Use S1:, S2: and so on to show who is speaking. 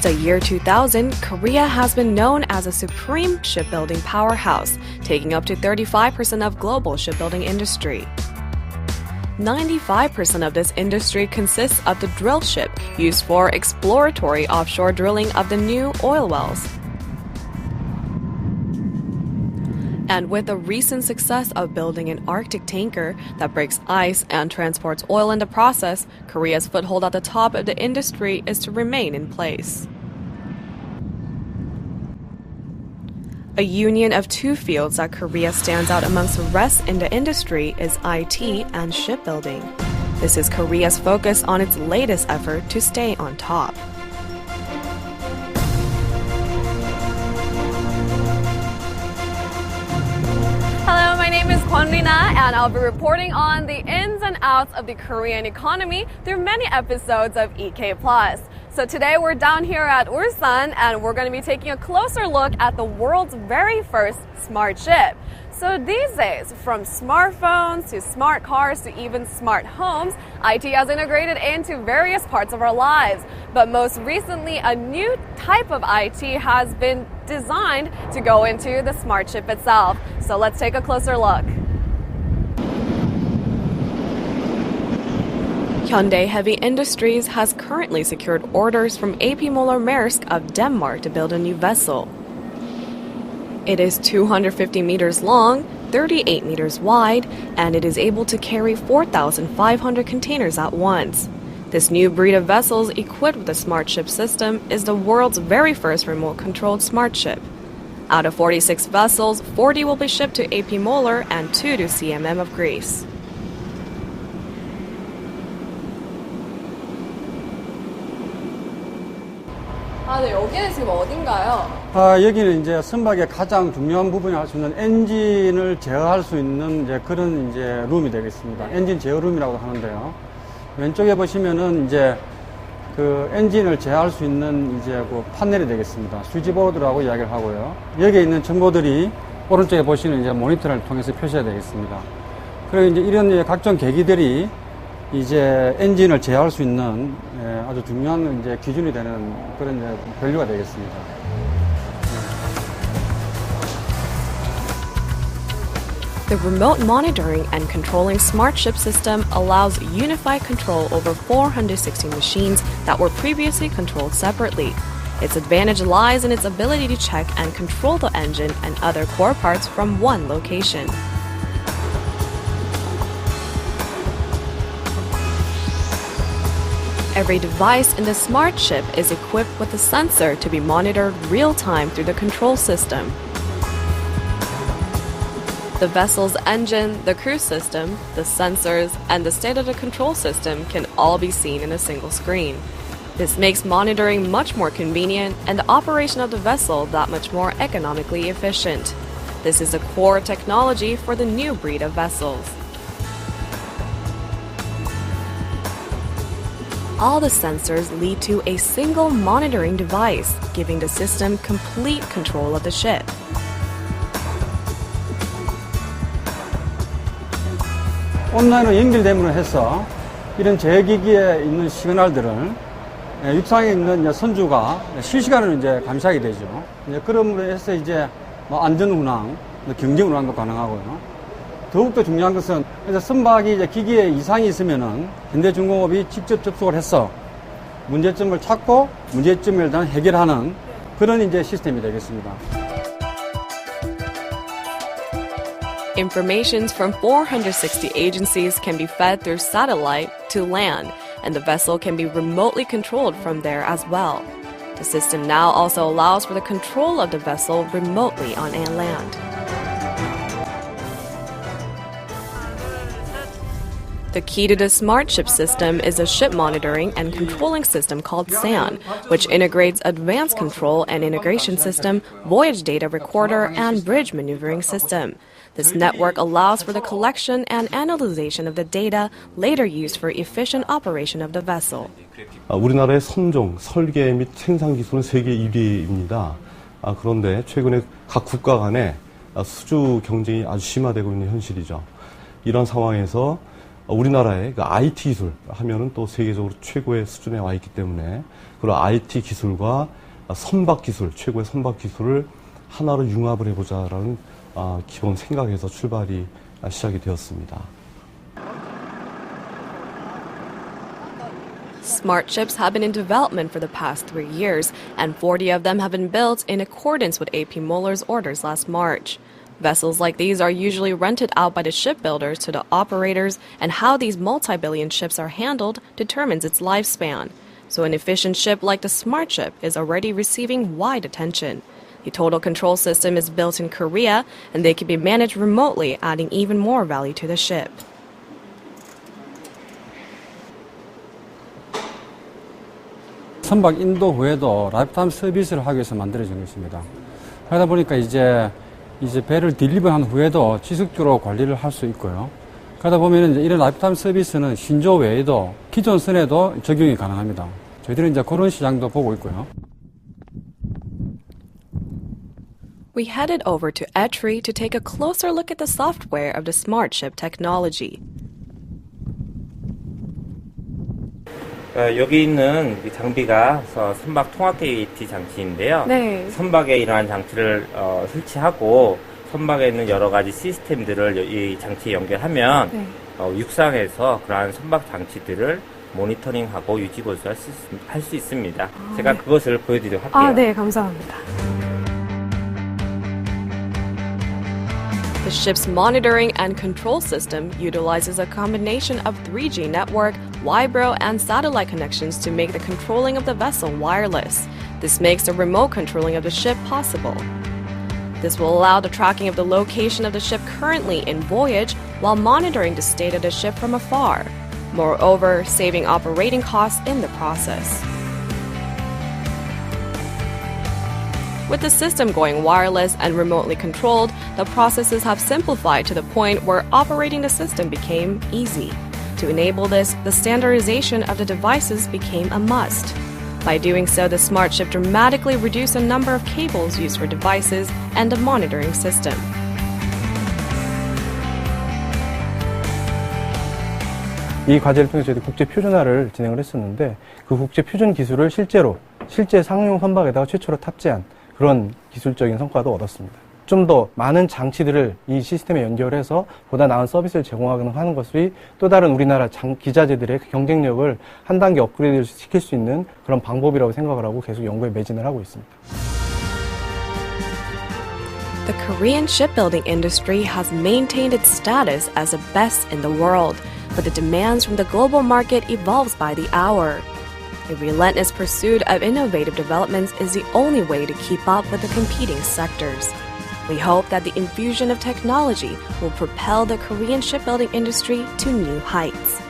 S1: the year 2000, Korea has been known as a supreme shipbuilding powerhouse, taking up to 35% of global shipbuilding industry. 95% of this industry consists of the drill ship used for exploratory offshore drilling of the new oil wells. And with the recent success of building an Arctic tanker that breaks ice and transports oil in the process, Korea's foothold at the top of the industry is to remain in place. A union of two fields that Korea stands out amongst the rest in the industry is IT and shipbuilding. This is Korea's focus on its latest effort to stay on top.
S2: Hello, my name is Kwon-Rina, and I'll be reporting on the ins and outs of the Korean economy through many episodes of EK+. So today we're down here at Ulsan, and we're going to be taking a closer look at the world's very first smart ship. So these days, from smartphones to smart cars to even smart homes, IT has integrated into various parts of our lives. But most recently, a new type of IT has been designed to go into the smart ship itself. So let's take a closer look.
S1: Hyundai Heavy Industries has currently secured orders from A.P. Møller-Mærsk of Denmark to build a new vessel. It is 250 meters long, 38 meters wide, and it is able to carry 4,500 containers at once. This new breed of vessels equipped with a smart ship system is the world's very first remote-controlled smart ship. Out of 46 vessels, 40 will be shipped to A.P. Møller and 2 to CMM of Greece.
S2: 네, 여기는 지금 어딘가요?
S3: 여기는 이제 선박의 가장 중요한 부분이 할 수 있는 엔진을 제어할 수 있는 이제 그런 이제 룸이 되겠습니다. 엔진 제어 룸이라고 하는데요. 왼쪽에 보시면은 이제 그 엔진을 제어할 수 있는 이제 그 판넬이 되겠습니다. 스위치보드라고 이야기를 하고요. 여기에 있는 정보들이 오른쪽에 보시는 이제 모니터를 통해서 표시가 되겠습니다. 그리고 이제 이런 각종 계기들이 이제 엔진을 제어할 수 있는 아주 중요한 이제 기준이 되는 그런 이제 밸류가 되겠습니다.
S1: The remote monitoring and controlling smart ship system allows unified control over 460 machines that were previously controlled separately. Its advantage lies in its ability to check and control the engine and other core parts from one location. Every device in the smart ship is equipped with a sensor to be monitored real-time through the control system. The vessel's engine, the crew system, the sensors, and the state of the control system can all be seen in a single screen. This makes monitoring much more convenient and the operation of the vessel that much more economically efficient. This is a core technology for the new breed of vessels. All the sensors lead to a single monitoring device, giving the system complete control of the ship.
S3: 온라인으로 연결됨으로 해서 이런 제기기에 있는 시그널들을 육상에 있는 선주가 실시간으로 이제 감시하게 되죠. 그럼으로 해서 이제 안전 운항, 경쟁 운항도 가능하고요. 더욱더 중요한 것은 그래서 선박이 이제 기기에 이상이 있으면은 현대중공업이 직접 접속을 해서 문제점을 찾고 문제점을 일단 해결하는 그런 이제 시스템이 되겠습니다.
S1: Information from 460 agencies can be fed through satellite to land, and the vessel can be remotely controlled from there as well. The system now also allows for the control of the vessel remotely on land. The key to the smart ship system is a ship monitoring and controlling system called SAN, which integrates advanced control and integration system, voyage data recorder, and bridge maneuvering system. This network allows for the collection and analysis of the data later used for efficient operation of the vessel.
S4: 우리나라의 선종, 설계 및 생산 기술은 세계 1위입니다. 그런데 최근에 각 국가 간에 수주 경쟁이 아주 심화되고 있는 현실이죠. 이런 상황에서 우리나라의 그 IT 기술 하면은 또 세계적으로 최고의 수준에 와 있기 때문에 그런 IT 기술과 선박 기술, 최고의 선박 기술을 하나로 융합을 해보자라는 기본 생각에서 출발이 시작이 되었습니다.
S1: Smart ships have been in development for the past 3 years, and 40 of them have been built in accordance with AP Moeller's orders last March. Vessels like these are usually rented out by the shipbuilders to the operators, and how these multi-billion ships are handled determines its lifespan. So an efficient ship like the Smart Ship is already receiving wide attention. The total control system is built in Korea, and they can be managed remotely, adding even more value to the ship.
S3: 선박 인도 후에도 라이프타임 서비스를 하기 위해서 만들어진 것입니다. 그러다 보니까 이제 배를 딜리버한 후에도 지속적으로 관리를 할 수 있고요. 그러다 보면 이제 이런 라이프타임 서비스는 신조 외에도 기존 선에도 적용이 가능합니다. 저희들은 이제 그런 시장도 보고 있고요.
S1: We headed over to Etri to take a closer look at the software of the Smart Ship technology.
S5: 여기 있는 장비가 선박 통합 게이트 장치인데요.
S2: 네.
S5: 선박에 이러한 장치를 설치하고 선박에 있는 여러 가지 시스템들을 이 장치에 연결하면
S2: 네.
S5: 육상에서 그러한 선박 장치들을 모니터링하고 유지보수할 수 있습니다. 제가
S2: 네.
S5: 그것을 보여드리도록 할게요.
S2: 네, 감사합니다.
S1: The ship's monitoring and control system utilizes a combination of 3G network, Vibro, and satellite connections to make the controlling of the vessel wireless. This makes the remote controlling of the ship possible. This will allow the tracking of the location of the ship currently in voyage while monitoring the state of the ship from afar. Moreover, saving operating costs in the process. With the system going wireless and remotely controlled, the processes have simplified to the point where operating the system became easy. To enable this, the standardization of the devices became a must. By doing so, the Smart Ship dramatically reduced the number of cables used for devices and the monitoring system.
S6: 이 과제를 통해 저희도 국제 표준화를 진행을 했었는데 그 국제 표준 기술을 실제 상용 선박에다가 최초로 탑재한 그런 기술적인 성과도 얻었습니다. 좀 더 많은 장치들을 이 시스템에 연결해서 보다 나은 서비스를 제공하는 것이 또 다른 우리나라 기자재들의 경쟁력을 한 단계 업그레이드 시킬 수 있는 그런 방법이라고 생각을 하고 계속 연구에 매진을 하고 있습니다.
S1: The Korean shipbuilding industry has maintained its status as the best in the world, but the demands from the global market evolves by the hour. A relentless pursuit of innovative developments is the only way to keep up with the competing sectors. We hope that the infusion of technology will propel the Korean shipbuilding industry to new heights.